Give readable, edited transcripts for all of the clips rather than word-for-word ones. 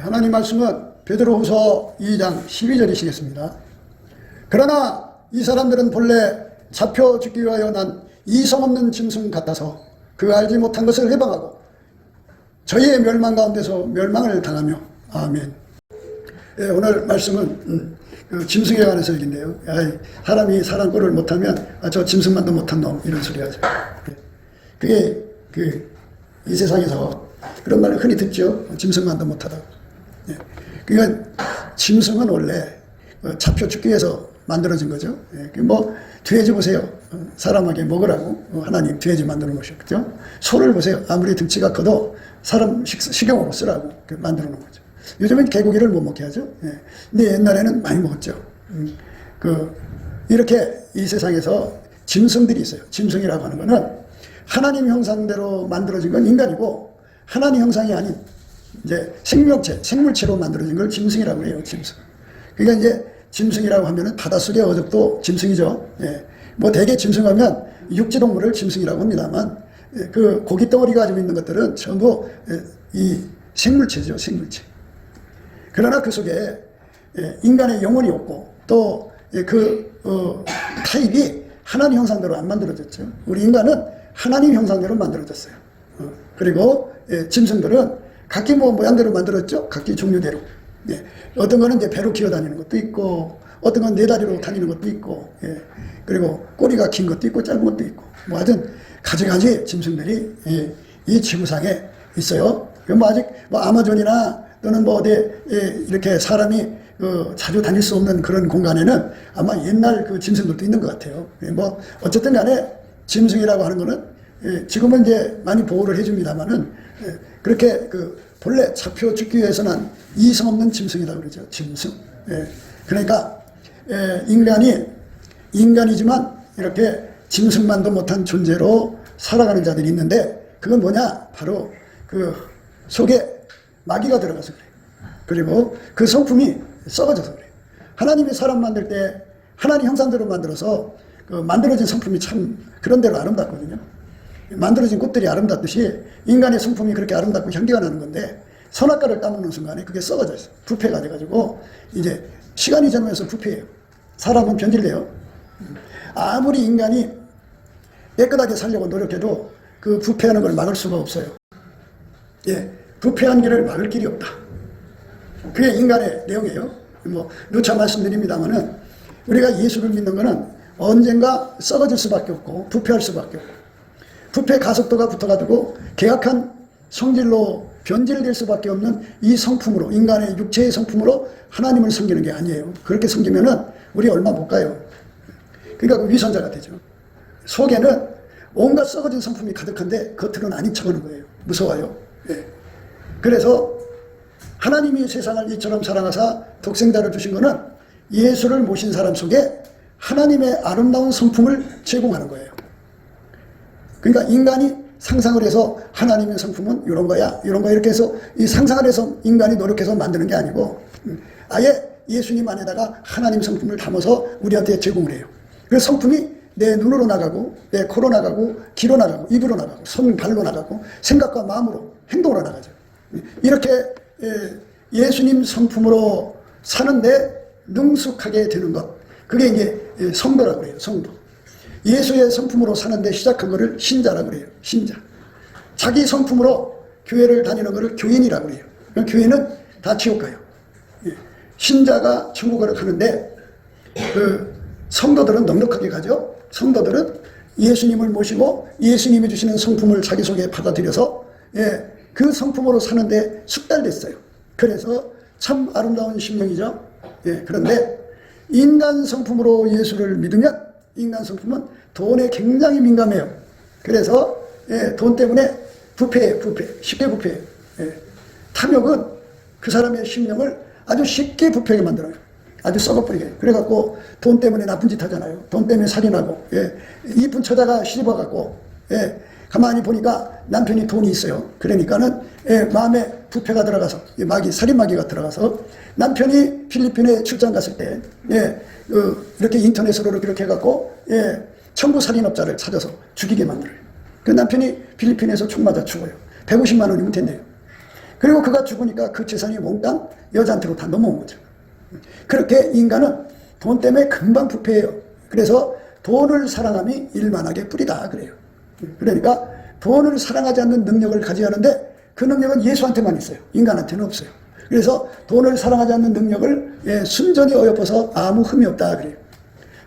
하나님 말씀은 베드로후서 2장 12절이시겠습니다. 그러나 이 사람들은 본래 잡혀 죽기 위하여 난 이성 없는 짐승 같아서 그 알지 못한 것을 해방하고 저희의 멸망 가운데서 멸망을 당하며. 아멘. 예, 오늘 말씀은 그 짐승에 관해서 얘기인데요. 사람이 사람 꼴을 못하면 저 짐승만도 못한 놈 이런 소리 하죠. 그게 이 세상에서 그런 말을 흔히 듣죠. 짐승만도 못하다. 예. 그러니까 짐승은 원래 잡혀 죽기 위해서 만들어진 거죠. 예. 뭐 돼지 보세요. 사람에게 먹으라고 하나님 돼지 만들어 놓으셨죠. 소를 보세요. 아무리 등치가 커도 사람 식용으로 쓰라고 만들어 놓은 거죠. 요즘엔 개고기를 못 먹게 하죠. 예. 근데 옛날에는 많이 먹었죠. 이렇게 이 세상에서 짐승들이 있어요. 짐승이라고 하는 거는 하나님 형상대로 만들어진 건 인간이고 하나님 형상이 아닌 이제 생물체로 만들어진 걸 짐승이라고 해요. 짐승. 그러니까 이제 짐승이라고 하면은 바닷속의 어족도 짐승이죠. 예. 뭐 대개 짐승하면 육지동물을 짐승이라고 합니다만 그 고기 덩어리 가지고 있는 것들은 전부 이 생물체죠. 생물체. 그러나 그 속에 인간의 영혼이 없고 또 타입이 하나님 형상대로 안 만들어졌죠. 우리 인간은 하나님 형상대로 만들어졌어요. 그리고 짐승들은 각기 뭐 모양대로 만들었죠. 각기 종류대로. 어떤 거는 이제 배로 기어다니는 것도 있고 어떤 건 네 다리로 다니는 것도 있고 그리고 꼬리가 긴 것도 있고 짧은 것도 있고 뭐 하여튼 가지가지 짐승들이 이 지구상에 있어요. 뭐 아직 뭐 아마존이나 또는 뭐 어디 이렇게 사람이 자주 다닐 수 없는 그런 공간에는 아마 옛날 그 짐승들도 있는 것 같아요. 뭐 어쨌든 간에 짐승이라고 하는 거는 지금은 이제 많이 보호를 해줍니다만은 그렇게 본래 잡혀 죽기 위해서는 이성 없는 짐승이라고 그러죠. 짐승. 그러니까 인간이지만 이렇게 짐승만도 못한 존재로 살아가는 자들이 있는데 그건 뭐냐? 바로 그 속에 마귀가 들어가서 그래요. 그리고 그 성품이 썩어져서 그래요. 하나님이 사람 만들 때 하나님 형상대로 만들어서 만들어진 성품이 참 그런대로 아름답거든요. 만들어진 꽃들이 아름답듯이 인간의 성품이 그렇게 아름답고 향기가 나는 건데 선악과를 따먹는 순간에 그게 썩어져 있어요. 부패가 돼가지고 이제 시간이 지나면서 부패해요. 사람은 변질돼요. 아무리 인간이 깨끗하게 살려고 노력해도 그 부패하는 걸 막을 수가 없어요. 부패한 길을 막을 길이 없다. 그게 인간의 내용이에요. 뭐 누차 말씀드립니다만은 우리가 예수를 믿는 거는 언젠가 썩어질 수밖에 없고 부패할 수밖에 없고 부패 가속도가 붙어가지고 계약한 성질로 변질될 수밖에 없는 이 성품으로 인간의 육체의 성품으로 하나님을 섬기는 게 아니에요. 그렇게 섬기면은 우리 얼마 못 가요. 그러니까 그 위선자가 되죠. 속에는 온갖 썩어진 성품이 가득한데 겉으로는 아닌 척하는 거예요. 무서워요. 그래서 하나님이 세상을 이처럼 사랑하사 독생자를 주신 것은 예수를 모신 사람 속에 하나님의 아름다운 성품을 제공하는 거예요. 그러니까 인간이 상상을 해서 하나님의 성품은 이런 거야 이런 거야 이렇게 해서 이 상상을 해서 인간이 노력해서 만드는 게 아니고 아예 예수님 안에다가 하나님 성품을 담아서 우리한테 제공을 해요. 그 성품이 내 눈으로 나가고 내 코로 나가고 귀로 나가고 입으로 나가고 손 발로 나가고 생각과 마음으로 행동으로 나가죠. 이렇게 예수님 성품으로 사는데 능숙하게 되는 것, 그게 이제 성도라고 그래요. 성도. 예수의 성품으로 사는데 시작한 거를 신자라고 그래요. 신자. 자기 성품으로 교회를 다니는 거를 교인이라고 그래요. 교회는 다 지옥 가요. 신자가 천국을 가는데 그 성도들은 넉넉하게 가죠. 성도들은 예수님을 모시고 예수님이 주시는 성품을 자기 속에 받아들여서 그 성품으로 사는데 숙달됐어요. 그래서 참 아름다운 심령이죠. 그런데 인간 성품으로 예수를 믿으면 인간 성품은 돈에 굉장히 민감해요. 그래서 돈 때문에 부패해요. 쉽게 부패해요. 탐욕은 그 사람의 심령을 아주 쉽게 부패하게 만들어요. 아주 썩어버리게. 그래갖고 돈 때문에 나쁜 짓 하잖아요. 돈 때문에 살인하고 이쁜 처자가 시집와갖고 가만히 보니까 남편이 돈이 있어요. 그러니까는 마음에 부패가 들어가서 살인마귀가 들어가서 남편이 필리핀에 출장 갔을 때 이렇게 인터넷으로 이렇게 해갖고 청부 살인업자를 찾아서 죽이게 만들어요. 그 남편이 필리핀에서 총 맞아 죽어요. 150만 원이면 된대요. 그리고 그가 죽으니까 그 재산이 몽땅 여자한테로 다 넘어온 거죠. 그렇게 인간은 돈 때문에 금방 부패해요. 그래서 돈을 사랑함이 일만하게 뿌리다 그래요. 그러니까 돈을 사랑하지 않는 능력을 가져야 하는데 그 능력은 예수한테만 있어요. 인간한테는 없어요. 그래서 돈을 사랑하지 않는 능력을 순전히 어여뻐서 아무 흠이 없다 그래요.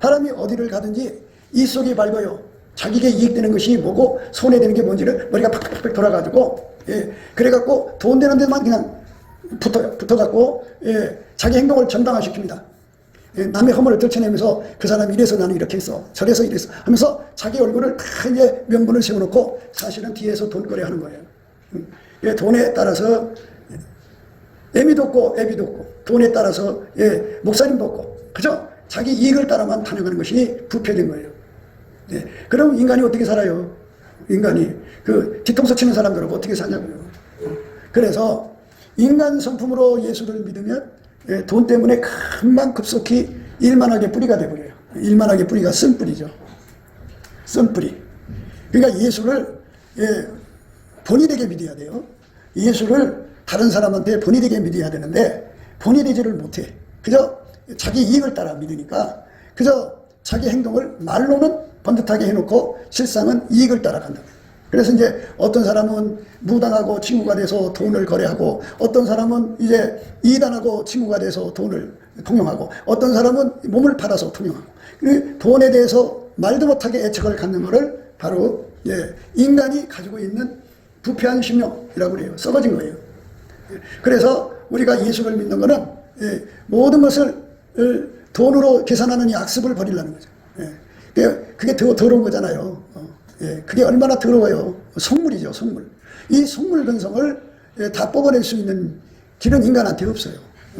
사람이 어디를 가든지 이 속이 밝아요. 자기에게 이익되는 것이 뭐고 손해되는 게 뭔지를 머리가 팍팍팍 돌아가지고 그래갖고 돈 되는 데만 그냥 붙어갖고 자기 행동을 정당화시킵니다. 남의 허물을 들춰내면서 그 사람이 이래서 나는 이렇게 했어 저래서 이랬어 하면서 자기 얼굴을 다 이제 명분을 세워놓고 사실은 뒤에서 돈거래 하는 거예요. 돈에 따라서 애미도 없고 애비도 없고 돈에 따라서 목사님도 없고 그죠? 자기 이익을 따라만 타령하는 것이 부패된 거예요. 그럼 인간이 어떻게 살아요? 인간이 그 뒤통수 치는 사람들하고 어떻게 사냐고요. 그래서 인간 성품으로 예수를 믿으면 돈 때문에 금방 급속히 일만하게 뿌리가 되버려요. 일만하게 뿌리가 쓴뿌리죠. 쓴뿌리. 그러니까 예수를 본이 되게 믿어야 돼요. 예수를 다른 사람한테 본이 되게 믿어야 되는데 본이 되지를 못해. 그저 자기 이익을 따라 믿으니까 그저 자기 행동을 말로는 번듯하게 해놓고 실상은 이익을 따라간다. 그래서 이제 어떤 사람은 무당하고 친구가 돼서 돈을 거래하고 어떤 사람은 이제 이단하고 친구가 돼서 돈을 통용하고 어떤 사람은 몸을 팔아서 통용하고 그 돈에 대해서 말도 못하게 애착을 갖는 것을 바로 인간이 가지고 있는 부패한 심령이라고 그래요. 썩어진 거예요. 그래서 우리가 예수를 믿는 것은 모든 것을 돈으로 계산하는 이 악습을 버리려는 거죠. 그게 더 더러운 거잖아요. 그게 얼마나 더러워요. 속물이죠, 속물. 이 속물 근성을 다 뽑아낼 수 있는 길은 인간한테 없어요.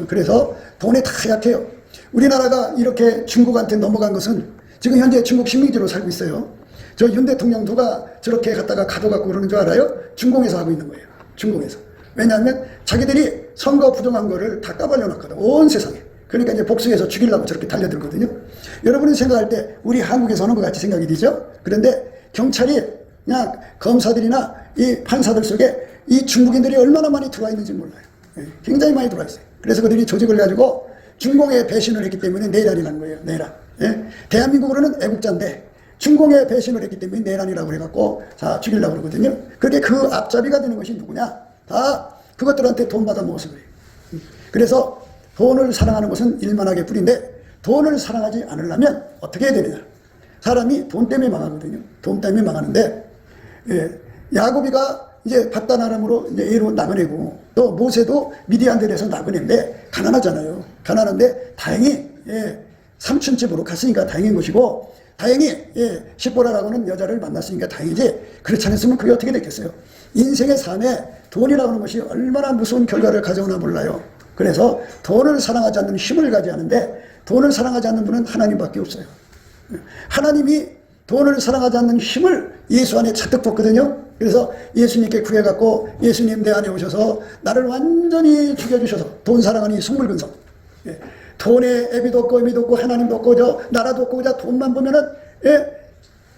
그래서 돈에 다 약해요. 우리나라가 이렇게 중국한테 넘어간 것은 지금 현재 중국 식민지로 살고 있어요. 저 윤 대통령 누가 저렇게 갔다가 가둬갖고 그러는 줄 알아요? 중공에서 하고 있는 거예요. 중공에서. 왜냐하면 자기들이 선거 부정한 거를 다 까발려놨거든. 온 세상에. 그러니까 이제 복수해서 죽이려고 저렇게 달려들거든요. 여러분이 생각할 때 우리 한국에서 하는 것 같이 생각이 되죠? 그런데 경찰이 그냥 검사들이나 이 판사들 속에 이 중국인들이 얼마나 많이 들어와 있는지 몰라요. 굉장히 많이 들어와 있어요. 그래서 그들이 조직을 가지고 중공에 배신을 했기 때문에 내란이라는 거예요. 내란. 대한민국으로는 애국자인데 중공에 배신을 했기 때문에 내란이라고 해갖고 다 죽이려고 그러거든요. 그게 그 앞잡이가 되는 것이 누구냐? 다 그것들한테 돈 받아 먹어서 그래요. 그래서 돈을 사랑하는 것은 일만하게 뿌린데 돈을 사랑하지 않으려면 어떻게 해야 되느냐? 사람이 돈 때문에 망하거든요. 돈 때문에 망하는데 야곱이가 이제 바다나람으로 이제 애로 나그네고 또 모세도 미디안들에서 나그네인데 가난하잖아요. 가난한데 다행히 삼촌집으로 갔으니까 다행인 것이고 다행히 십보라라고는 여자를 만났으니까 다행이지 그렇지 않았으면 그게 어떻게 됐겠어요. 인생의 삶에 돈이라고 하는 것이 얼마나 무서운 결과를 가져오나 몰라요. 그래서 돈을 사랑하지 않는 힘을 가져야 하는데 돈을 사랑하지 않는 분은 하나님밖에 없어요. 하나님이 돈을 사랑하지 않는 힘을 예수 안에 잔뜩 뒀거든요. 그래서 예수님께 구해갖고 예수님 내 안에 오셔서 나를 완전히 죽여주셔서 돈 사랑하는 이 속물근성. 돈에 애비도 없고 의미도 없고 하나님도 없고 저 나라도 없고 그냥 돈만 보면은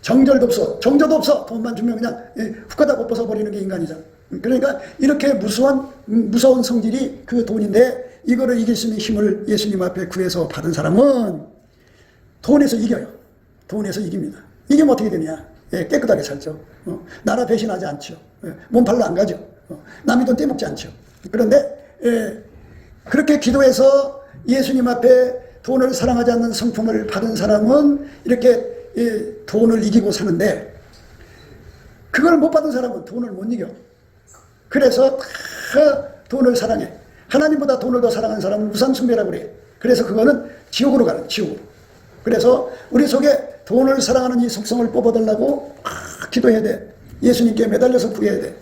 정절도 없어 정저도 없어 돈만 주면 그냥 훅가다 엎어서 버리는 게 인간이잖아. 그러니까 이렇게 무서운 성질이 그 돈인데 이거를 이길 수 있는 힘을 예수님 앞에 구해서 받은 사람은 돈에서 이겨요. 돈에서 이깁니다. 이기면 어떻게 되냐? 깨끗하게 살죠. 나라 배신하지 않죠. 몸팔로 안 가죠. 남의 돈 떼먹지 않죠. 그런데 그렇게 기도해서 예수님 앞에 돈을 사랑하지 않는 성품을 받은 사람은 이렇게 돈을 이기고 사는데 그걸 못 받은 사람은 돈을 못 이겨. 그래서 다 돈을 사랑해. 하나님보다 돈을 더 사랑하는 사람은 우상숭배라고 그래. 그래서 그거는 지옥으로 가는 지옥으로. 그래서 우리 속에 돈을 사랑하는 이 속성을 뽑아달라고 기도해야 돼. 예수님께 매달려서 구해야 돼.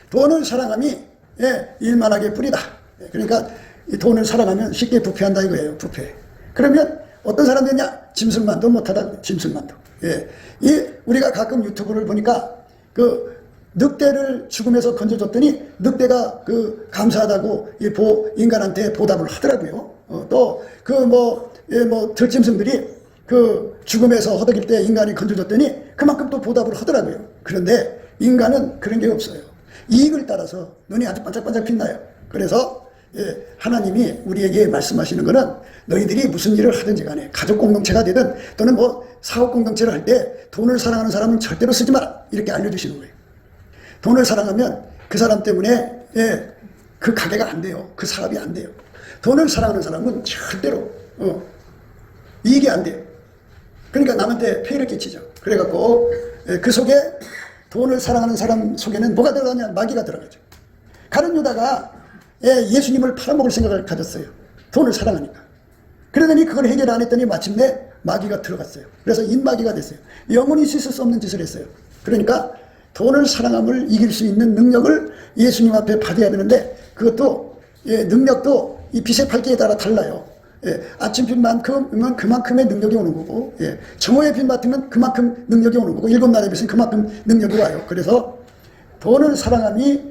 돈을 사랑함이 일만하게 뿌리다. 그러니까 이 돈을 사랑하면 쉽게 부패한다 이거예요. 부패. 그러면 어떤 사람들이냐? 짐승만도 못하다. 짐승만도. 우리가 가끔 유튜브를 보니까 그 늑대를 죽음에서 건져줬더니 늑대가 그 감사하다고 인간한테 보답을 하더라고요. 또 그 들짐승들이 그 죽음에서 허덕일 때 인간이 건져줬더니 그만큼 또 보답을 하더라고요. 그런데 인간은 그런 게 없어요. 이익을 따라서 눈이 아주 반짝반짝 빛나요. 그래서 하나님이 우리에게 말씀하시는 것은 너희들이 무슨 일을 하든지 간에 가족 공동체가 되든 또는 뭐 사업 공동체를 할 때 돈을 사랑하는 사람은 절대로 쓰지 마라 이렇게 알려주시는 거예요. 돈을 사랑하면 그 사람 때문에 그 가게가 안 돼요. 그 사업이 안 돼요. 돈을 사랑하는 사람은 절대로 이익이 안 돼요. 그러니까 남한테 폐해를 끼치죠. 그래갖고 그 속에 돈을 사랑하는 사람 속에는 뭐가 들어가냐? 마귀가 들어가죠. 가룟 유다가 예수님을 팔아먹을 생각을 가졌어요. 돈을 사랑하니까. 그러더니 그걸 해결 안 했더니 마침내 마귀가 들어갔어요. 그래서 인마귀가 됐어요. 영원히 씻을 수 없는 짓을 했어요. 그러니까 돈을 사랑함을 이길 수 있는 능력을 예수님 앞에 받아야 되는데 그것도 능력도 이 빛의 밝기에 따라 달라요. 아침빛만큼은 그만큼의 능력이 오는 거고 정오의 빛 맡으면 그만큼 능력이 오는 거고 일곱 날의 빛은 그만큼 능력이 와요. 그래서 돈을 사랑함이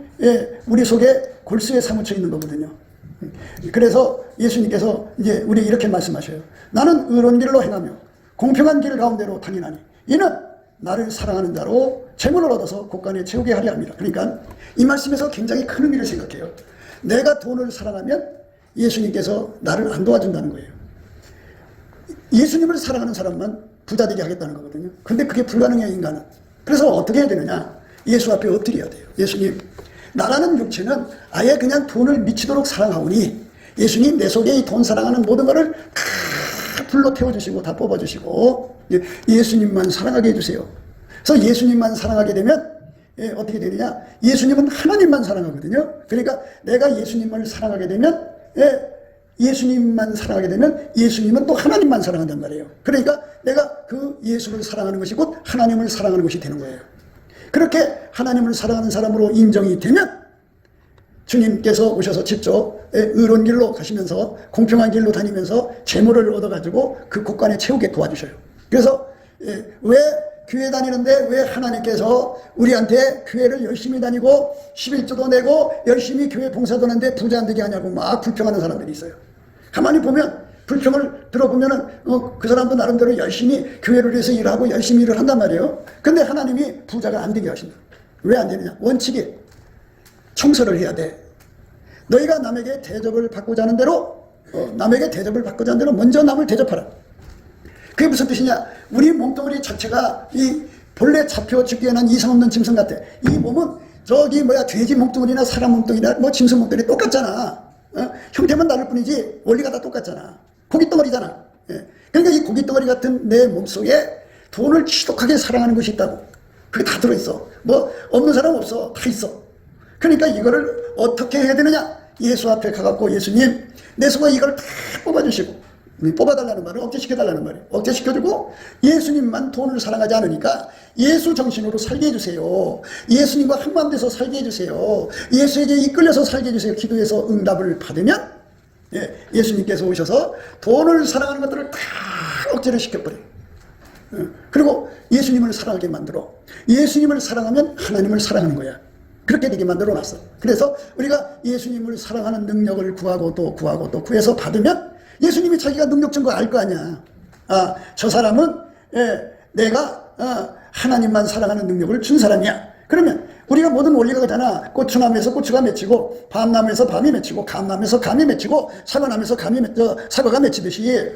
우리 속에 골수에 사무쳐 있는 거거든요. 그래서 예수님께서 이제 우리 이렇게 말씀하셔요. 나는 의로운 길로 행하며 공평한 길 가운데로 다니나니 이는 나를 사랑하는 자로 재물을 얻어서 곳간에 채우게 하려 합니다. 그러니까 이 말씀에서 굉장히 큰 의미를 생각해요. 내가 돈을 사랑하면 예수님께서 나를 안 도와준다는 거예요. 예수님을 사랑하는 사람만 부자 되게 하겠다는 거거든요. 근데 그게 불가능해요, 인간은. 그래서 어떻게 해야 되느냐? 예수 앞에 엎드려야 돼요. 예수님, 나라는 육체는 아예 그냥 돈을 미치도록 사랑하오니 예수님 내 속에 이 돈 사랑하는 모든 것을 다 불로 태워주시고 다 뽑아주시고 예수님만 사랑하게 해주세요. 그래서 예수님만 사랑하게 되면 어떻게 되느냐? 예수님은 하나님만 사랑하거든요. 그러니까 내가 예수님을 사랑하게 되면 예수님만 사랑하게 되면 예수님은 또 하나님만 사랑한단 말이에요. 그러니까 내가 그 예수를 사랑하는 것이 곧 하나님을 사랑하는 것이 되는 거예요. 그렇게 하나님을 사랑하는 사람으로 인정이 되면 주님께서 오셔서 직접 의로운 길로 가시면서 공평한 길로 다니면서 재물을 얻어가지고 그 곳간에 채우게 도와주셔요. 그래서 왜 교회 다니는데 왜 하나님께서 우리한테 교회를 열심히 다니고 11조도 내고 열심히 교회 봉사도 하는데 부자 안 되게 하냐고 막 불평하는 사람들이 있어요. 가만히 보면 불평을 들어보면은 그 사람도 나름대로 열심히 교회를 위해서 일하고 열심히 일을 한단 말이에요. 근데 하나님이 부자가 안 되게 하신다. 왜 안 되느냐? 원칙이 청소를 해야 돼. 너희가 남에게 대접을 받고자 하는 대로 남에게 대접을 받고자 하는 대로 먼저 남을 대접하라. 그게 무슨 뜻이냐? 우리 몸뚱아리 자체가 이 본래 잡혀 죽기에는 이성 없는 짐승 같아. 이 몸은 저기 돼지 몸뚱아리나 사람 몸뚱아리나 뭐 짐승 몸뚱아리 똑같잖아. 형태만 다를 뿐이지 원리가 다 똑같잖아. 고깃덩어리잖아. 그러니까 이 고깃덩어리 같은 내 몸속에 돈을 지독하게 사랑하는 것이 있다고. 그게 다 들어있어. 뭐 없는 사람 없어. 다 있어. 그러니까 이거를 어떻게 해야 되느냐? 예수 앞에 가갖고 예수님 내 속에 이걸 다 뽑아주시고 뽑아달라는 말을 억제시켜달라는 말이에요. 억제시켜주고 예수님만 돈을 사랑하지 않으니까 예수 정신으로 살게 해주세요. 예수님과 한마음 돼서 살게 해주세요. 예수에게 이끌려서 살게 해주세요. 기도해서 응답을 받으면 예수님께서 오셔서 돈을 사랑하는 것들을 다 억제를 시켜버려요. 그리고 예수님을 사랑하게 만들어. 예수님을 사랑하면 하나님을 사랑하는 거야. 그렇게 되게 만들어 놨어. 그래서 우리가 예수님을 사랑하는 능력을 구하고 또 구하고 또 구해서 받으면 예수님이 자기가 능력 준 거 알 거 아니야. 저 사람은 내가 하나님만 사랑하는 능력을 준 사람이야. 그러면 우리가 모든 원리가 그렇잖아. 고추나무에서 고추가 맺히고 밤나무에서 밤이 맺히고 감나무에서 감이 맺히고 사과나무에서 사과가 맺히듯이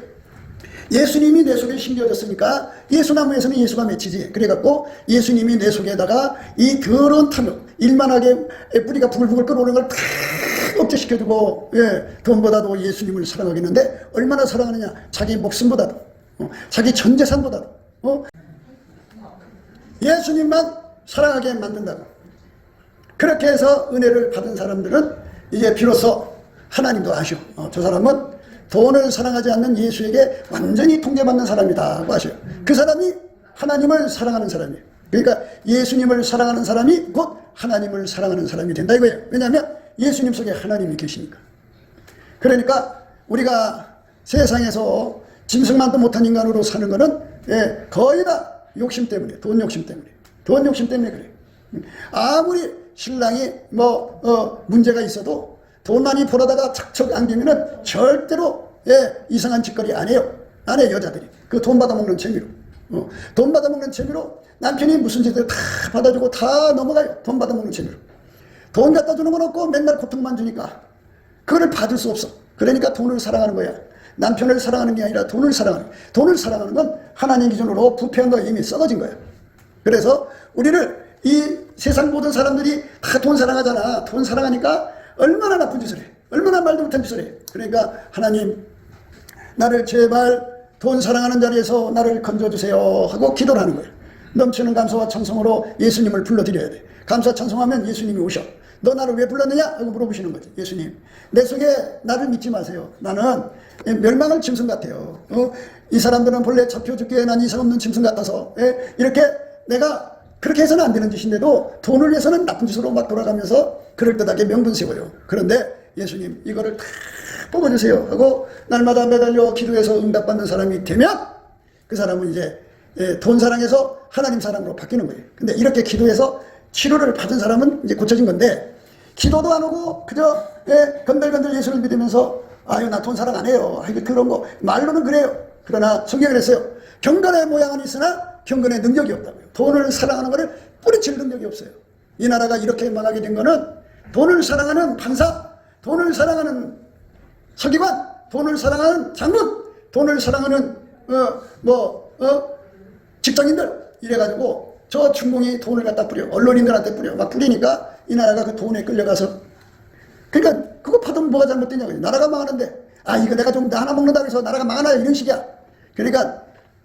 예수님이 내 속에 심겨졌으니까 예수나무에서는 예수가 맺히지. 그래갖고 예수님이 내 속에다가 이 더러운 탐욕, 일만하게 뿌리가 부글부글 끓어오는 걸 다 억제시켜주고 돈보다도 예수님을 사랑하겠는데 얼마나 사랑하느냐? 자기 목숨보다도 자기 전 재산보다도 예수님만 사랑하게 만든다고. 그렇게 해서 은혜를 받은 사람들은 이제 비로소 하나님도 아셔. 저 사람은 돈을 사랑하지 않는 예수에게 완전히 통제받는 사람이다 하셔요. 그 사람이 하나님을 사랑하는 사람이에요. 그러니까 예수님을 사랑하는 사람이 곧 하나님을 사랑하는 사람이 된다 이거예요. 왜냐하면 예수님 속에 하나님이 계시니까. 그러니까 우리가 세상에서 짐승만도 못한 인간으로 사는 거는 거의 다 욕심 때문에, 돈 욕심 때문에. 돈 욕심 때문에 그래요. 아무리 신랑이 문제가 있어도 돈 많이 벌어다가 척척 안기면은 절대로 이상한 짓거리 안 해요. 안 해요, 여자들이. 그 돈 받아먹는 재미로. 돈 받아먹는 재미로 남편이 무슨 짓을 다 받아주고 다 넘어가요. 돈 받아먹는 재미로. 돈 갖다 주는 건 없고 맨날 고통만 주니까 그거를 받을 수 없어. 그러니까 돈을 사랑하는 거야. 남편을 사랑하는 게 아니라 돈을 사랑하는 거야. 돈을 사랑하는 건 하나님 기준으로 부패한 거 이미 썩어진 거야. 그래서 우리를 이 세상 모든 사람들이 다 돈 사랑하잖아. 돈 사랑하니까 얼마나 나쁜 짓을 해. 얼마나 말도 못한 짓을 해. 그러니까 하나님 나를 제발 돈 사랑하는 자리에서 나를 건져주세요 하고 기도를 하는 거예요. 넘치는 감사와 찬송으로 예수님을 불러드려야 돼. 감사 찬송하면 예수님이 오셔. 너 나를 왜 불렀느냐? 하고 물어보시는 거지. 예수님 내 속에 나를 믿지 마세요. 나는 멸망할 짐승 같아요. 이 사람들은 본래 잡혀 죽기에 난 이상 없는 짐승 같아서 이렇게 내가 그렇게 해서는 안 되는 짓인데도 돈을 위해서는 나쁜 짓으로 막 돌아가면서 그럴듯하게 명분 세워요. 그런데 예수님 이거를 다 뽑아주세요 하고 날마다 매달려 기도해서 응답받는 사람이 되면 그 사람은 이제 돈 사랑에서 하나님 사랑으로 바뀌는 거예요. 근데 이렇게 기도해서 치료를 받은 사람은 이제 고쳐진 건데 기도도 안 하고 그저 건들건들 예수를 믿으면서 아유 나 돈 사랑 안 해요. 아이고 그런 거 말로는 그래요. 그러나 성경에 그랬어요. 경건의 모양은 있으나 경건의 능력이 없다고요. 돈을 사랑하는 것을 뿌리칠 능력이 없어요. 이 나라가 이렇게 망하게 된 거는 돈을 사랑하는 판사, 돈을 사랑하는 서기관, 돈을 사랑하는 장군, 돈을 사랑하는 직장인들 이래가지고 저 중공이 돈을 갖다 뿌려. 언론인들한테 뿌려. 막 뿌리니까 이 나라가 그 돈에 끌려가서 그러니까 그거 받으면 뭐가 잘못되냐고요. 나라가 망하는데 아 이거 내가 좀 하나 먹는다고 해서 나라가 망하나요? 이런 식이야. 그러니까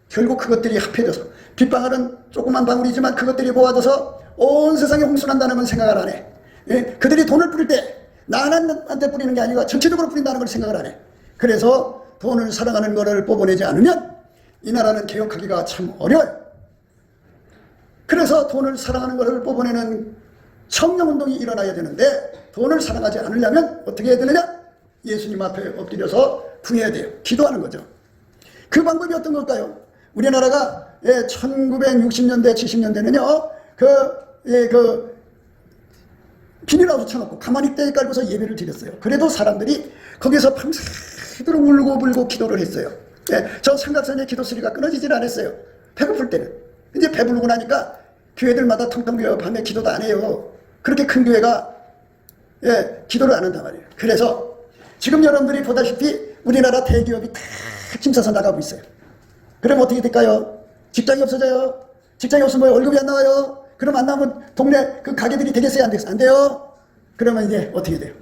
결국 그것들이 합해져서 빗방울은 조그만 방울이지만 그것들이 모아져서 온 세상에 홍수난다는 건 생각을 안 해. 그들이 돈을 뿌릴 때 나한테 뿌리는 게 아니고 전체적으로 뿌린다는 걸 생각을 안 해. 그래서 돈을 사랑하는 것을 뽑아내지 않으면 이 나라는 개혁하기가 참 어려워요. 그래서 돈을 사랑하는 것을 뽑아내는 청년운동이 일어나야 되는데 돈을 사랑하지 않으려면 어떻게 해야 되느냐? 예수님 앞에 엎드려서 구해야 돼요. 기도하는 거죠. 그 방법이 어떤 걸까요? 우리나라가 1960년대 70년대는요 비닐하우스 쳐놓고 가만히 떼 깔고서 예배를 드렸어요. 그래도 사람들이 거기서 밤새도록 울고 불고 기도를 했어요. 저 삼각선의 기도 소리가 끊어지질 않았어요. 배고플 때는. 이제 배부르고 나니까 교회들마다 텅텅 비어 밤에 기도도 안 해요. 그렇게 큰 교회가 기도를 안 한단 말이에요. 그래서 지금 여러분들이 보다시피 우리나라 대기업이 다 힘 써서 나가고 있어요. 그럼 어떻게 될까요? 직장이 없어져요. 직장이 없으면 월급이 안 나와요. 그럼 안 나오면 동네 그 가게들이 되겠어요? 안 되겠어요? 안 돼요? 그러면 이제 어떻게 돼요?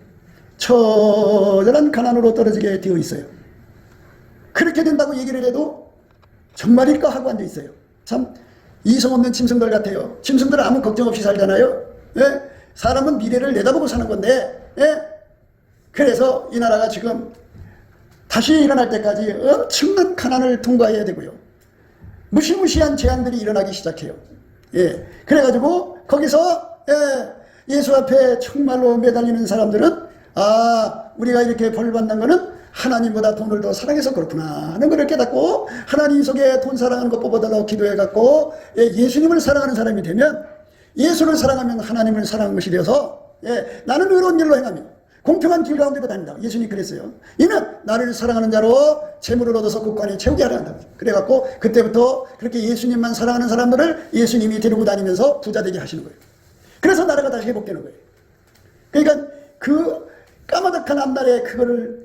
처절한 가난으로 떨어지게 되어 있어요. 그렇게 된다고 얘기를 해도 정말일까 하고 앉아 있어요. 참 이성 없는 짐승들 같아요. 짐승들은 아무 걱정 없이 살잖아요. 사람은 미래를 내다보고 사는 건데 그래서 이 나라가 지금 다시 일어날 때까지 엄청난 가난을 통과해야 되고요. 무시무시한 재앙들이 일어나기 시작해요. 그래가지고 거기서 예수 앞에 정말로 매달리는 사람들은 아 우리가 이렇게 벌 받는 거는 하나님보다 돈을 더 사랑해서 그렇구나 하는 걸 깨닫고 하나님 속에 돈 사랑하는 것 뽑아달라고 기도해갖고 예수님을 사랑하는 사람이 되면 예수를 사랑하면 하나님을 사랑하는 것이 되어서 나는 의로운 일로 행하며 공평한 길 가운데로 다닌다. 예수님이 그랬어요. 이는 나를 사랑하는 자로 재물을 얻어서 국간에 채우게 하려 한다. 그래갖고 그때부터 그렇게 예수님만 사랑하는 사람들을 예수님이 데리고 다니면서 부자 되게 하시는 거예요. 그래서 나라가 다시 회복되는 거예요. 그러니까 그 까마득한 앞날에 그거를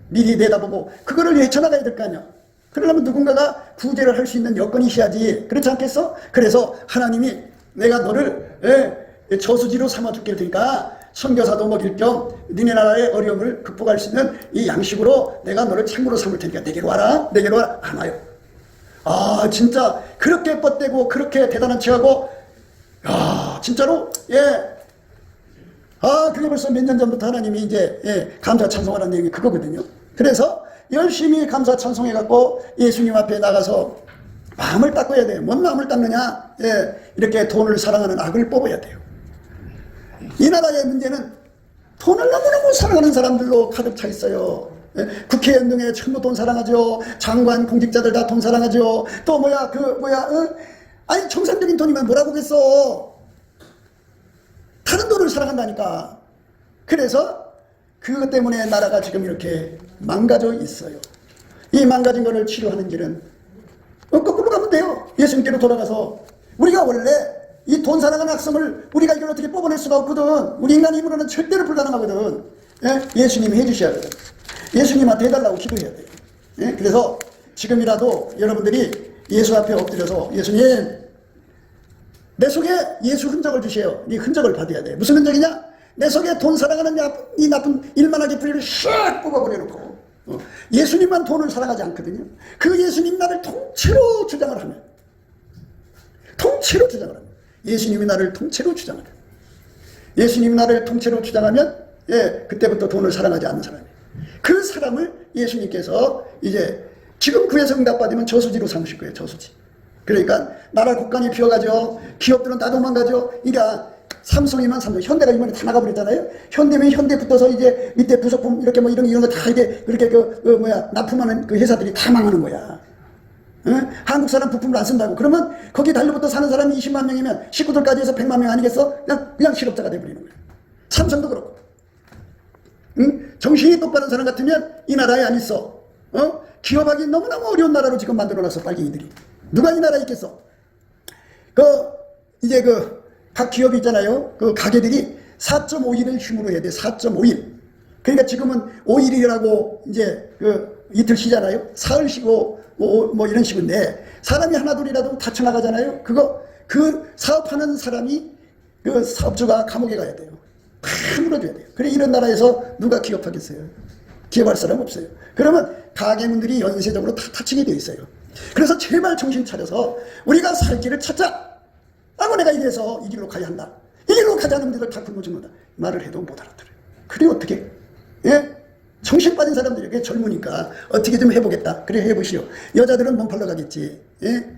미리 내다보고 그거를 헤쳐나가야 될 거 아니야. 그러려면 누군가가 구제를 할 수 있는 여건이 있어야지. 그렇지 않겠어? 그래서 하나님이 내가 너를 저수지로 삼아줄게 할 테니까 선교사도 먹일 겸 니네 나라의 어려움을 극복할 수 있는 이 양식으로 내가 너를 창으로 삼을 테니까 내게로 와라. 내게로 와라. 안 와요. 아 진짜 그렇게 뻗대고 그렇게 대단한 체하고 야 진짜로 그게 벌써 몇 년 전부터 하나님이 이제 감사 찬송하라는 내용이 그거거든요. 그래서 열심히 감사 찬송해갖고 예수님 앞에 나가서 마음을 닦아야 돼요. 뭔 마음을 닦느냐? 이렇게 돈을 사랑하는 악을 뽑아야 돼요. 이 나라의 문제는 돈을 너무너무 사랑하는 사람들로 가득 차 있어요. 국회의원 중에 전부 돈 사랑하죠. 장관, 공직자들 다 돈 사랑하죠. 또 아니 정상적인 돈이면 뭐라고 그랬어. 다른 돈을 사랑한다니까. 그래서 그것 때문에 나라가 지금 이렇게 망가져 있어요. 이 망가진 것을 치료하는 길은 거꾸로 가면 돼요. 예수님께로 돌아가서 우리가 원래 이 돈 사랑하는 악성을 우리가 이걸 어떻게 뽑아낼 수가 없거든. 우리 인간 힘으로는 절대로 불가능하거든. 예? 예수님이 해주셔야 돼요. 예수님한테 해달라고 기도해야 돼요. 예? 그래서 지금이라도 여러분들이 예수 앞에 엎드려서 예수님 내 속에 예수 흔적을 주세요. 이 흔적을 받아야 돼. 무슨 흔적이냐? 내 속에 돈 사랑하는 이 나쁜 일만하게 뿌리를 샥 뽑아버려놓고 예수님만 돈을 사랑하지 않거든요. 그 예수님 나를 통째로 주장을 하면 예수님이 나를 통째로 주장하면 예수님이 나를 통째로 주장하면 그때부터 돈을 사랑하지 않는 사람이에요. 그 사람을 예수님께서 이제 지금 구해서 응답받으면 저수지로 삼으실 거예요. 저수지. 그러니까 나라 국간이 비어가죠. 기업들은 다 도망가죠. 이라 삼성이면 삼성, 현대가 이번에 다 나가버렸잖아요. 현대면 현대 붙어서 이제 밑에 부속품 이렇게 뭐 이런 거 다 이제 그렇게 납품하는 그 회사들이 다 망하는 거야. 응? 한국 사람 부품을 안 쓴다고. 그러면 거기 달려붙어 사는 사람이 20만 명이면 식구들까지 해서 100만 명 아니겠어? 그냥 실업자가 돼버리는 거야. 삼성도 그렇고. 응? 정신이 똑바른 사람 같으면 이 나라에 안 있어. 기업하기 너무너무 어려운 나라로 지금 만들어놨어, 빨갱이들이. 누가 이 나라에 있겠어? 이제 각 기업이 있잖아요. 그 가게들이 4.5일을 휴무로 해야 돼. 4.5일. 그러니까 지금은 5일이라고 이제 이틀 쉬잖아요. 사흘 쉬고 뭐 이런 식인데 사람이 하나둘이라도 다쳐나가잖아요. 그 사업하는 사람이 그 사업주가 감옥에 가야 돼요. 다 물어줘야 돼요. 그래 이런 나라에서 누가 기업하겠어요? 기업할 사람 없어요. 그러면 가게문들이 연쇄적으로 다 다치게 돼 있어요. 그래서 제발 정신 차려서 우리가 살 길을 찾자. 라고 내가 이래서 이 길로 가야 한다. 이 길로 가자는 데들 다 굶어 죽는다. 말을 해도 못 알아들어요. 그래 어떻게? 예? 정신 빠진 사람들에게 젊으니까 어떻게 좀 해보겠다. 그래 해보시오. 여자들은 몸 팔러 가겠지. 예?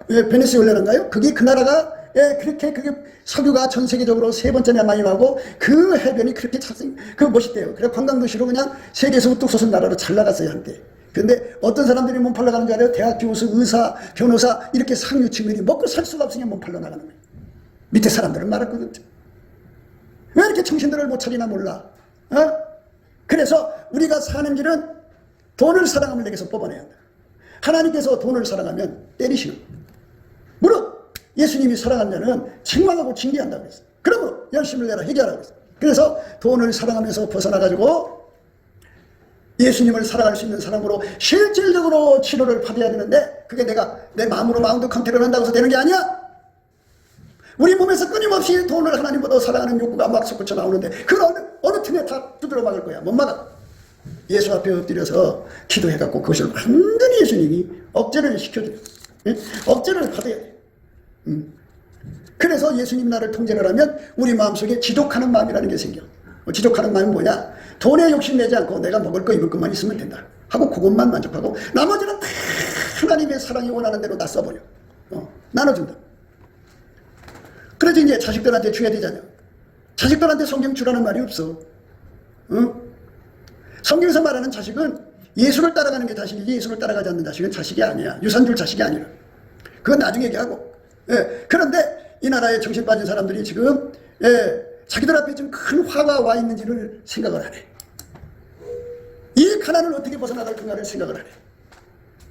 베네수엘라인가요? 그게 그 나라가 그렇게 그게 석유가 전 세계적으로 3번째나 많이 나오고 그 해변이 그렇게 멋있대요. 그래 관광도시로 그냥 세계에서 우뚝 솟은 나라로 잘 나갔어요 한때. 근데 어떤 사람들이 몸 팔러 가는 줄 알아요? 대학 교수, 의사, 변호사 이렇게 상류층들이 먹고 살 수가 없으니 몸 팔러 나가는 거예요. 밑에 사람들은 말았거든. 왜 이렇게 정신들을 못 차리나 몰라. 그래서 우리가 사는 길은 돈을 사랑하면 내게서 뽑아내야 한다. 하나님께서 돈을 사랑하면 때리시는 거예요. 물론 예수님이 사랑한 자는 책망하고 징계한다고 했어요. 그러므로 열심을 내라 회개하라고 했어요. 그래서 돈을 사랑하면서 벗어나가지고 예수님을 사랑할 수 있는 사람으로 실질적으로 치료를 받아야 되는데 그게 내가 내 마음으로 마운드 컨트롤 한다고 해서 되는 게 아니야. 우리 몸에서 끊임없이 돈을 하나님보다 사랑하는 욕구가 막 솟구쳐 나오는데 그 어느 틈에 다 두드려 막을 거야. 못 막아. 예수 앞에 엎드려서 기도해갖고 그것을 완전히 예수님이 억제를 시켜줘요. 억제를 받아야 돼. 그래서 예수님 나를 통제를 하면 우리 마음속에 지독하는 마음이라는 게 생겨. 지독하는 마음이 뭐냐? 돈에 욕심내지 않고 내가 먹을 거 입을 것만 있으면 된다 하고 그것만 만족하고 나머지는 다 하나님의 사랑이 원하는 대로 다 써버려. 나눠준다. 그래서 이제 자식들한테 줘야 되잖아요. 자식들한테 성경 주라는 말이 없어. 성경에서 말하는 자식은 예수를 따라가는 게 자식이지 예수를 따라가지 않는 자식은 자식이 아니야. 유산 줄 자식이 아니라. 그건 나중에 얘기하고. 그런데 이 나라에 정신 빠진 사람들이 지금 자기들 앞에 지금 큰 화가 와 있는지를 생각을 안 해. 이 가난을 어떻게 벗어나갈 건가를 생각을 안 해.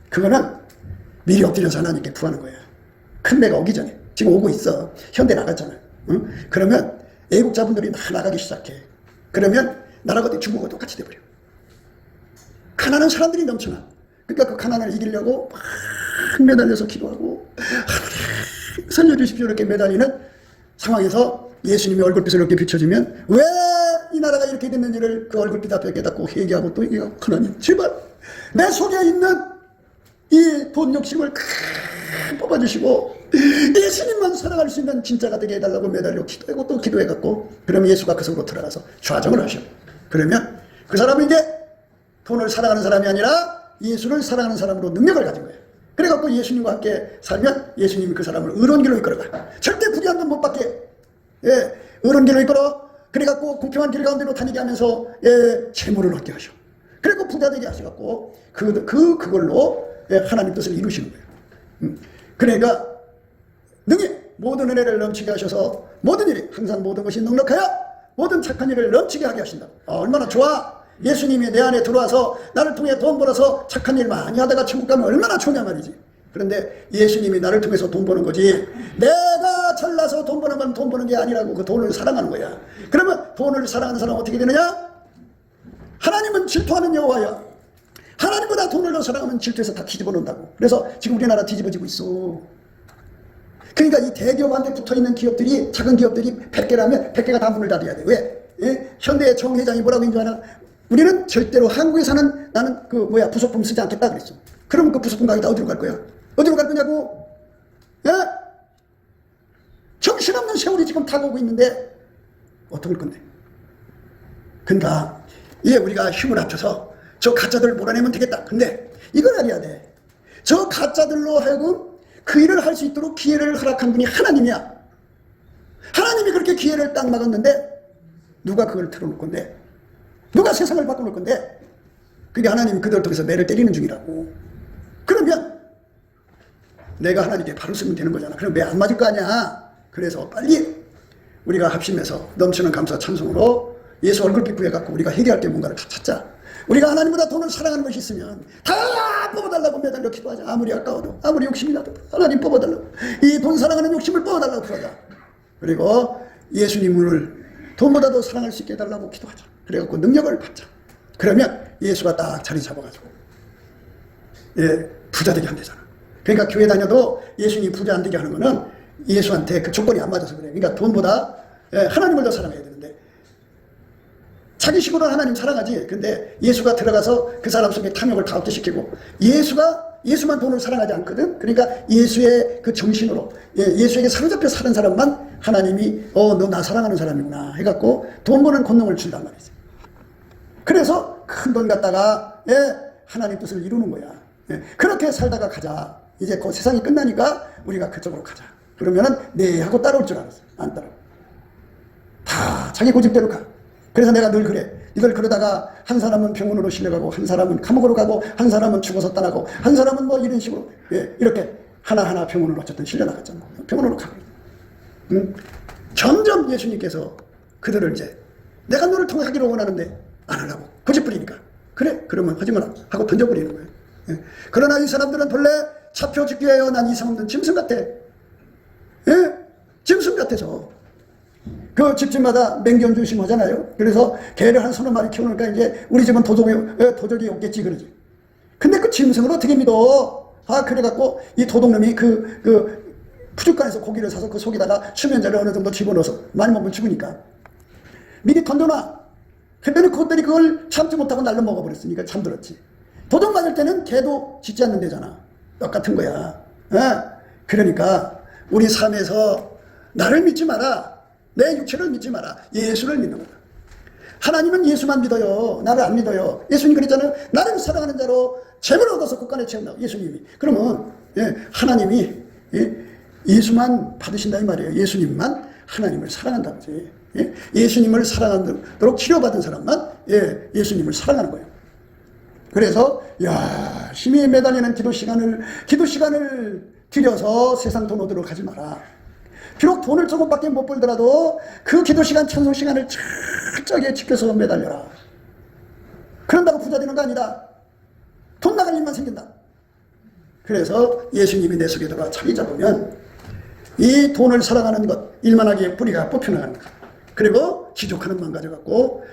그거는 미리 엎드려서 하나님께 구하는 거야. 큰 배가 오기 전에. 지금 오고 있어. 현대 나갔잖아. 그러면 애국자분들이 다 나가기 시작해. 그러면 나라가 중국과 똑같이 돼버려. 가난한 사람들이 넘쳐나. 그러니까 그 가난을 이기려고 막 매달려서 기도하고 살려주십시오 이렇게 매달리는 상황에서 예수님의 얼굴빛을 이렇게 비춰주면 왜 이 나라가 이렇게 됐는지를 그 얼굴빛 앞에 깨닫고 회개하고 또 얘기하고 하나님 제발 내 속에 있는 이 돈 욕심을 뽑아주시고 예수님만 사랑할 수 있는 진짜가 되게 해달라고 매달려 기도하고 또 기도해갖고 그러면 예수가 그 속으로 들어가서 좌정을 하셔. 그러면 그 사람은 이제 돈을 사랑하는 사람이 아니라 예수를 사랑하는 사람으로 능력을 가진 거예요. 그래갖고 예수님과 함께 살면 예수님이 그 사람을 의로운 길로 이끌어가. 절대 부귀한 돈 못 받게 의로운 길로 이끌어. 그래갖고 공평한 길 가운데로 다니게 하면서 재물을 얻게 하셔. 그리고 부자 되게 하셔갖고 그걸로 하나님 뜻을 이루시는 거예요. 그러니까 능히 모든 은혜를 넘치게 하셔서 모든 일이 항상 모든 것이 넉넉하여 모든 착한 일을 넘치게 하게 하신다. 얼마나 좋아. 예수님이 내 안에 들어와서 나를 통해 돈 벌어서 착한 일 많이 하다가 천국 가면 얼마나 좋냐 말이지. 그런데 예수님이 나를 통해서 돈 버는 거지 내가 잘나서 돈 버는 건 돈 버는 게 아니라고 그 돈을 사랑하는 거야. 그러면 돈을 사랑하는 사람은 어떻게 되느냐? 하나님은 질투하는 여호와야. 하나님보다 돈을 더 사랑하면 질투해서 다 뒤집어 놓는다고. 그래서 지금 우리나라 뒤집어지고 있어. 그러니까 이 대기업한테 붙어있는 기업들이, 작은 기업들이 100개라면 100개가 다 문을 닫아야 돼. 왜? 예? 현대의 정 회장이 뭐라고 했는 줄 아나? 우리는 절대로 한국에서는 나는 부속품 쓰지 않겠다 그랬어. 그러면 그 부속품 가게 다 어디로 갈 거야? 어디로 갈 거냐고? 예? 정신없는 세월이 지금 타고 오고 있는데 어떡할 건데? 그러니까 이게 우리가 힘을 합쳐서 저 가짜들을 몰아내면 되겠다. 근데 이걸 알아야 돼. 저 가짜들로 하여금 그 일을 할 수 있도록 기회를 허락한 분이 하나님이야. 하나님이 그렇게 기회를 딱 막았는데 누가 그걸 틀어놓을 건데? 누가 세상을 바꿔놓을 건데? 그게 하나님이 그들을 통해서 매를 때리는 중이라고. 그러면 내가 하나님께 바로 쓰면 되는 거잖아. 그럼 매 안 맞을 거 아니야. 그래서 빨리 우리가 합심해서 넘치는 감사 찬송으로 예수 얼굴빛 구해갖고 우리가 해결할 게 뭔가를 다 찾자. 우리가 하나님보다 돈을 사랑하는 것이 있으면 다 뽑아달라고 매달려 기도하자. 아무리 아까워도, 아무리 욕심이 나도 하나님 뽑아달라고. 이 돈 사랑하는 욕심을 뽑아달라고 그러자. 그리고 예수님을 돈보다 더 사랑할 수 있게 해달라고 기도하자. 그래갖고 능력을 받자. 그러면 예수가 딱 자리 잡아가지고 부자 되게 한대잖아. 그러니까 교회 다녀도 예수님이 부자 안 되게 하는 거는 예수한테 그 조건이 안 맞아서 그래. 그러니까 돈보다 하나님을 더 사랑해야 되는데 자기 식으로는 하나님 사랑하지. 근데 예수가 들어가서 그 사람 속에 탐욕을 다 없애시키고 예수만 돈을 사랑하지 않거든. 그러니까 예수의 그 정신으로 예수에게 사로잡혀 사는 사람만 하나님이 너 나 사랑하는 사람이구나 해갖고 돈 버는 권능을 준단 말이지. 그래서 큰 돈 갖다가 하나님 뜻을 이루는 거야. 그렇게 살다가 가자. 이제 그 세상이 끝나니까 우리가 그쪽으로 가자. 그러면은 네 하고 따라올 줄 알았어. 안 따라오. 다 자기 고집대로 가. 그래서 내가 늘 그래. 이걸 그러다가 한 사람은 병원으로 실려가고 한 사람은 감옥으로 가고 한 사람은 죽어서 떠나고 한 사람은 뭐 이런 식으로 이렇게 하나하나 병원으로 어쨌든 실려나갔잖아. 병원으로 가고. 점점 예수님께서 그들을 이제 내가 너를 통하기로 원하는데 안 하려고 고집부리니까 그래 그러면 하지 마라 하고 던져버리는 거예요. 그러나 이 사람들은 본래 잡혀 죽기 위하여 난 이 사람들은 짐승 같아. 짐승 같아서 그 집집마다 맹견 조심하잖아요. 그래서 개를 한 서너 마리 키우니까 이제 우리 집은 도적이 없겠지 그러지. 근데 그 짐승을 어떻게 믿어? 그래갖고 이 도둑놈이 그 푸죽간에서 고기를 사서 그 속에다가 수면제를 어느 정도 집어넣어서 많이 먹으면 죽으니까 미리 던져놔. 근데는 그것들이 그걸 참지 못하고 날로 먹어버렸으니까 잠들었지. 도둑 맞을 때는 개도 짖지 않는 데잖아. 똑같은 거야. 그러니까 우리 삶에서 나를 믿지 마라. 내 육체를 믿지 마라. 예수를 믿는 거다. 하나님은 예수만 믿어요. 나를 안 믿어요. 예수님 그랬잖아요. 나를 사랑하는 자로 재물을 얻어서 국간에 채운다고. 예수님이. 그러면 하나님이 예수만 받으신다 이 말이에요. 예수님만 하나님을 사랑한다고 하지. 예수님을 사랑하도록 치료받은 사람만 예수님을 사랑하는 거예요. 그래서 힘이 매달리는 기도 시간을 들여서 세상 돈 얻으러 가지 마라. 비록 돈을 조금밖에 못 벌더라도 그 기도 시간, 찬송 시간을 철저하게 지켜서 매달려라. 그런다고 부자 되는 거 아니다. 돈 나갈 일만 생긴다. 그래서 예수님이 내 속에 들어가 자리 잡으면 이 돈을 사랑하는 것, 일만하게 뿌리가 뽑혀나가는 것. 그리고 지족하는 만 가져갖고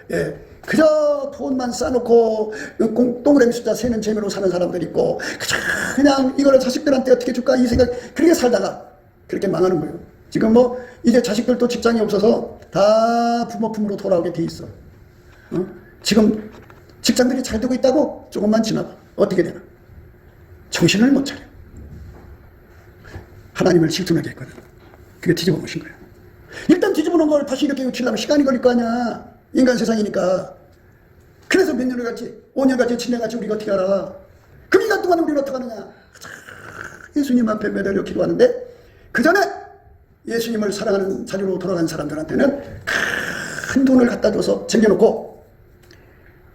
그저 돈만 쌓아놓고 동그라미 숫자 세는 재미로 사는 사람들 있고 그냥 이거를 자식들한테 어떻게 줄까 이 생각 그렇게 살다가 그렇게 망하는 거예요. 지금 뭐 이제 자식들도 직장이 없어서 다 부모 품으로 돌아오게 돼 있어. 지금 직장들이 잘 되고 있다고 조금만 지나가 어떻게 되나? 정신을 못 차려. 하나님을 실존하게 했거든. 그게 뒤집어 보신 거야. 일단 뒤집어 놓은 걸 다시 이렇게 고치려면 시간이 걸릴 거 아니야. 인간 세상이니까. 그래서 몇 년을 같이 5년 같이 7년 같이 우리가 어떻게 알아. 그 기간 동안 우리는 어떻게 하느냐. 예수님 앞에 매달려 기도하는데 그 전에 예수님을 사랑하는 자리로 돌아간 사람들한테는 큰 돈을 갖다 줘서 챙겨놓고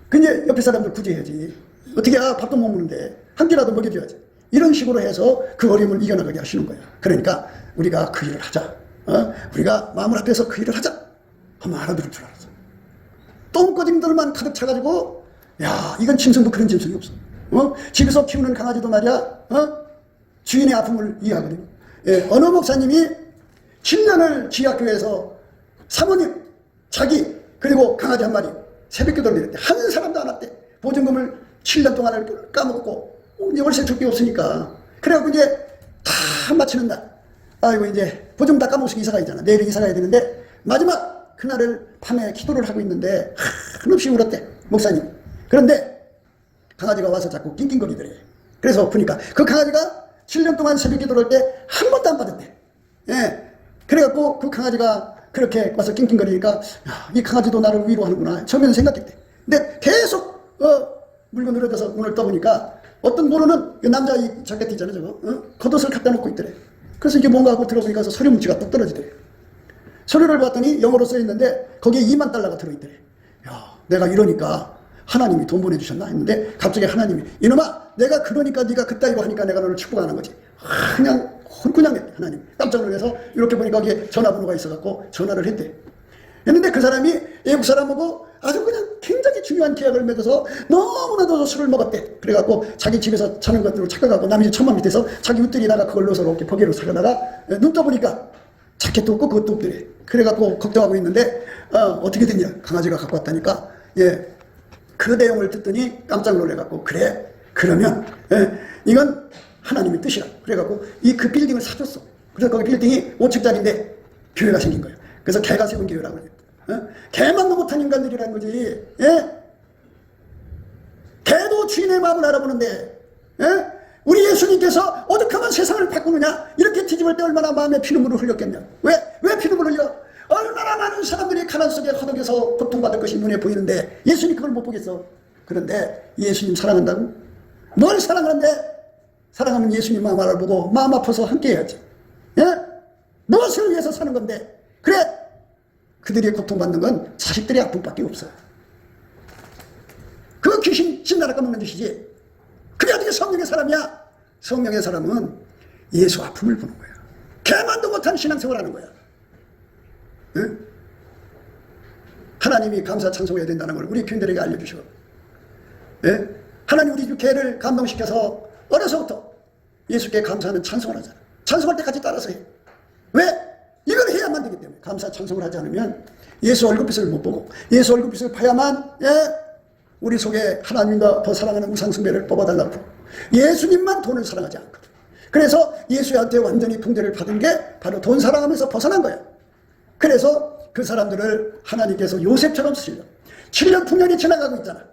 근데 옆에 사람들 구제해야지. 어떻게 밥도 못 먹는데 한 끼라도 먹여줘야지. 이런 식으로 해서 그 어려움을 이겨나가게 하시는 거야. 그러니까 우리가 그 일을 하자. 우리가 마음을 합해서 그 일을 하자 하면 알아들을 줄 알았어. 똥꺼짐들만 가득 차가지고 이건 짐승도 그런 짐승이 없어. 집에서 키우는 강아지도 말이야 주인의 아픔을 이해하거든요. 어느 목사님이 7년을 지하교회에서 사모님, 자기, 그리고 강아지 한 마리 새벽기도를 드렸대. 한 사람도 안 왔대. 보증금을 7년 동안을 까먹고 이제 월세 줄 게 없으니까. 그래갖고 이제 다 마치는 날, 아이고 이제 보증금 다 까먹어서 이사 가야 잖아. 내일 이사 가야 되는데 마지막 그날을 밤에 기도를 하고 있는데 한없이 울었대, 목사님. 그런데 강아지가 와서 자꾸 낑낑거리더래. 그래서 보니까 그 강아지가 7년 동안 새벽 기도를 할 때 한 번도 안 빠졌대. 예. 그래갖고 그 강아지가 그렇게 와서 낑낑거리니까, 야, 이 강아지도 나를 위로하는구나. 처음에는 생각했대. 근데 계속 물고 늘어져서 눈을 떠보니까 어떤 모르는 남자 이 자켓 있잖아요, 저거. 겉옷을 갖다 놓고 있더래. 그래서 이게 뭔가 하고 들어보니까 서류 뭉치가 뚝 떨어지더래. 서류를 봤더니 영어로 써있는데 거기에 $20,000가 들어있더래. 야, 내가 이러니까 하나님이 돈 보내주셨나 했는데 갑자기 하나님이, 이놈아, 내가 그러니까 네가 그따위로 하니까 내가 너를 축복하는 거지. 그냥 홀그냥 하나님 깜짝 놀라서 이렇게 보니까 거기에 전화번호가 있어갖고 전화를 했대. 했는데 그 사람이 외국 사람하고 아주 그냥 굉장히 중요한 계약을 맺어서 너무나도 술을 먹었대. 그래갖고 자기 집에서 자는 것으로 착각하고 남의 집 천막 밑에서 자기 웃들이다가 그걸 넣어서 이렇게 포개로 사려다가 눈 떠보니까 자켓도 없고 그것도 없더래. 그래갖고 걱정하고 있는데 어떻게 됐냐, 강아지가 갖고 왔다니까. 예, 그 내용을 듣더니 깜짝 놀래갖고, 그래, 그러면 이건 하나님의 뜻이라. 그래갖고 그 빌딩을 사줬어. 그래서 거기 빌딩이 5층짜리인데 교회가 생긴 거예요. 그래서 개가 세운 교회라고 그래요. 개만도 못한 인간들이라는 거지. 예? 개도 주인의 마음을 알아보는데, 예? 우리 예수님께서 오죽하면 세상을 바꾸느냐, 이렇게 뒤집을 때 얼마나 마음에 피눈물을 흘렸겠냐. 왜 피눈물을 흘려? 얼마나 많은 사람들이 가난 속에 허덕여서 고통받을 것이 눈에 보이는데 예수님 그걸 못 보겠어. 그런데 예수님 사랑한다고? 뭘 사랑하는데? 사랑하면 예수님 마음 알아보고 마음 아파서 함께 해야지. 예? 무엇을 위해서 사는 건데? 그래, 그들이 고통받는 건 자식들의 아픔밖에 없어. 그 귀신 신나라 까먹는 짓이지. 그게 어떻게 성령의 사람이야? 성령의 사람은 예수 아픔을 보는 거야. 개만도 못한 신앙생활 하는 거야. 응? 하나님이 감사 찬송해야 된다는 걸 우리 교인들에게 알려주셔. 예? 하나님 우리 교회를 감동시켜서 어려서부터 예수께 감사하는 찬송을 하잖아. 찬송할 때까지 따라서 해. 왜? 이걸 해야만 되기 때문에. 감사 찬송을 하지 않으면 예수 얼굴빛을 못 보고, 예수 얼굴빛을 봐야만, 예, 우리 속에 하나님과 더 사랑하는 우상숭배를 뽑아달라고. 예수님만 돈을 사랑하지 않거든. 그래서 예수한테 완전히 붕대를 받은 게 바로 돈 사랑하면서 벗어난 거야. 그래서 그 사람들을 하나님께서 요셉처럼 쓰시려. 7년 풍년이 지나가고 있잖아.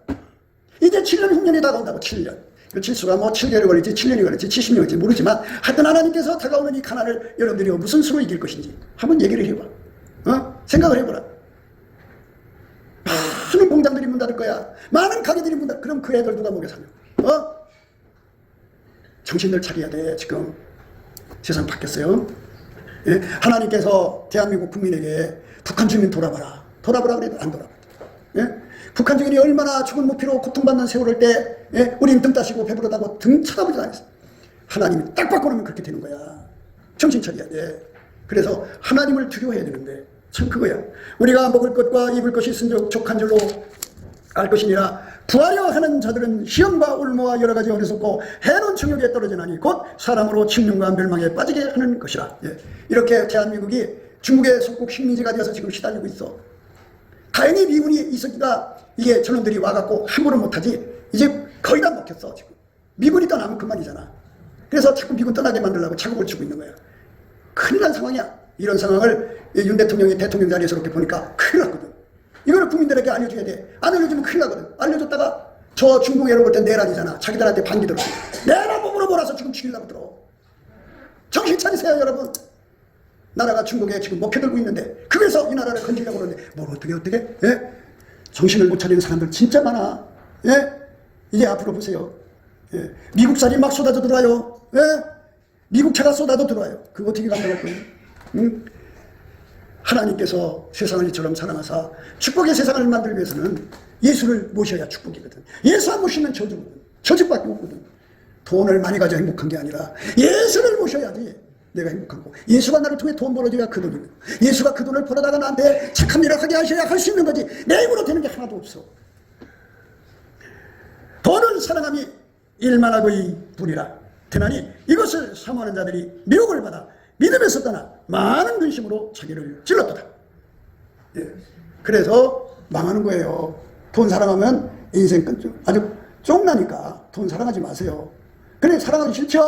이제 7년 흉년이 다가온다고. 7년. 그 칠수가 뭐 7개월이 걸릴지 7년이 걸릴지 70년이 걸릴지 모르지만 하여튼 하나님께서 다가오는 이 가난을 여러분들이 무슨 수로 이길 것인지 한번 얘기를 해봐. 생각을 해보라. 많은 공장들이 문 닫을 거야. 많은 가게들이 문 닫을. 그럼 그 애들 누가 먹여 살려? 정신을 차려야 돼. 지금 세상 바뀌었어요. 예? 하나님께서 대한민국 국민에게 북한 주민 돌아봐라. 돌아보라 그래도 안 돌아봐. 예? 북한 주민이 얼마나 죽은 무피로 고통받는 세월을 때, 예? 우린 등 따시고 배부르다고 등 쳐다보지도 않았어. 하나님이 딱 바꿔놓으면 그렇게 되는 거야. 정신 차려야 돼. 그래서 하나님을 두려워해야 되는데 참 그거야. 우리가 먹을 것과 입을 것이 있은즉 족한 줄로 알 것이니라. 부하려 하는 자들은 시험과 올무와 여러 가지 어리석고 해놓은 정욕에 떨어지나니 곧 사람으로 침륜과 멸망에 빠지게 하는 것이라. 예. 이렇게 대한민국이 중국의 속국 식민지가 되어서 지금 시달리고 있어. 다행히 미군이 있으니까 이게 저놈들이 와갖고 함부로 못하지. 이제 거의 다 먹혔어. 지금 미군이 떠나면 그만이잖아. 그래서 자꾸 미군 떠나게 만들려고 자극을 주고 있는 거야. 큰일 난 상황이야. 이런 상황을 윤 대통령이 대통령 자리에서 이렇게 보니까 큰일 났거든. 이거를 국민들에게 알려줘야 돼. 안 알려주면 큰일 나거든. 알려줬다가 저 중국 애를 볼 때 내란이잖아. 자기들한테 반기 들어. 내란 몸으로 몰아서 지금 죽이려고 들어. 정신 차리세요 여러분. 나라가 중국에 지금 먹혀들고 있는데 그래서 이 나라를 건지려고 그러는데 뭘 어떻게 예? 정신을 못 차리는 사람들 진짜 많아. 예? 이제 앞으로 보세요. 예? 미국살이 막 쏟아져 들어와요. 예? 미국 차가 쏟아져 들어와요. 그거 어떻게 감당할 거예요? 응? 하나님께서 세상을 이처럼 사랑하사 축복의 세상을 만들기 위해서는 예수를 모셔야 축복이거든. 예수 안 모시면 저주거든. 저주밖에 없거든. 돈을 많이 가져 행복한 게 아니라 예수를 모셔야지 내가 행복한 거. 예수가 나를 통해 돈 벌어줘야 그 돈이고, 예수가 그 돈을 벌어다가 나한테 착한 일을 하게 하셔야 할 수 있는 거지. 내 힘으로 되는 게 하나도 없어. 돈을 사랑함이 일만하고의 분이라. 되나니 이것을 사모하는 자들이 미혹을 받아 믿음에서 떠나 많은 근심으로 자기를 찔렀도다. 예. 그래서 망하는 거예요. 돈 사랑하면 인생 끝. 아주 쫑나니까 돈 사랑하지 마세요. 그래, 사랑하기 싫죠?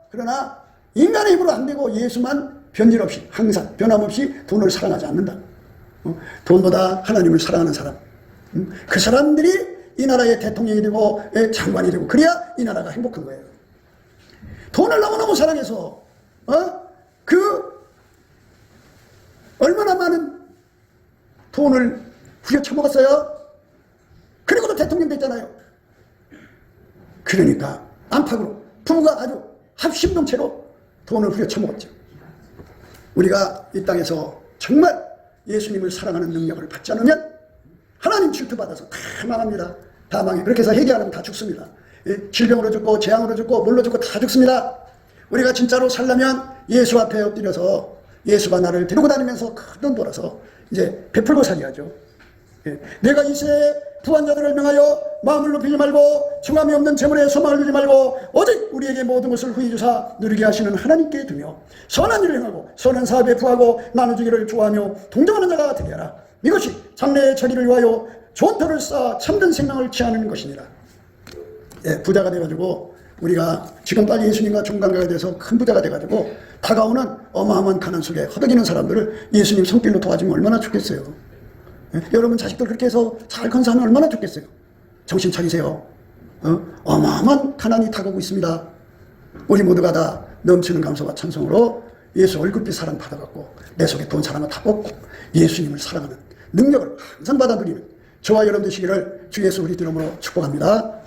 그러나 인간의 힘으로 안 되고 예수만 변질 없이 항상 변함없이 돈을 사랑하지 않는다. 돈보다 하나님을 사랑하는 사람. 그 사람들이 이 나라의 대통령이 되고 장관이 되고 그래야 이 나라가 행복한 거예요. 돈을 너무너무 사랑해서 얼마나 많은 돈을 후려쳐먹었어요. 그리고도 대통령 됐잖아요. 그러니까 안팎으로 부부가 아주 합심동체로 돈을 후려쳐먹었죠. 우리가 이 땅에서 정말 예수님을 사랑하는 능력을 받지 않으면 하나님 질투받아서 다 망합니다. 다 망해. 그렇게 해서 회개하면 다 죽습니다. 질병으로 죽고 재앙으로 죽고 물로 죽고 다 죽습니다. 우리가 진짜로 살려면 예수 앞에 엎드려서 예수가 나를 데리고 다니면서 큰 돈 벌어서 이제 베풀고 살아야죠. 내가 이 시대에 부한자들을 명하여 마음을 높이지 말고 중함이 없는 재물에 소망을 두지 말고 오직 우리에게 모든 것을 후히 주사 누리게 하시는 하나님께 두며 선한 일을 행하고 선한 사업에 부하고 나눠주기를 좋아하며 동정하는 자가 되게 하라. 이것이 장래의 자기를 위하여 좋은 터를 쌓아 참된 생명을 취하는 것이니라. 부자가 돼가지고 우리가 지금 빨리 예수님과 종관계가 돼서 큰 부자가 돼가지고 다가오는 어마어마한 가난 속에 허덕이는 사람들을 예수님 손길로 도와주면 얼마나 좋겠어요. 여러분 자식들 그렇게 해서 잘 건사하면 얼마나 좋겠어요. 정신 차리세요. 어마어마한 가난이 다가오고 있습니다. 우리 모두가 다 넘치는 감사와 찬송으로 예수 얼굴빛 사랑 받아갖고 내 속에 돈 사랑을 다 뽑고 예수님을 사랑하는 능력을 항상 받아들이는 저와 여러분 되시기를 주 예수 우리 이름으로 축복합니다.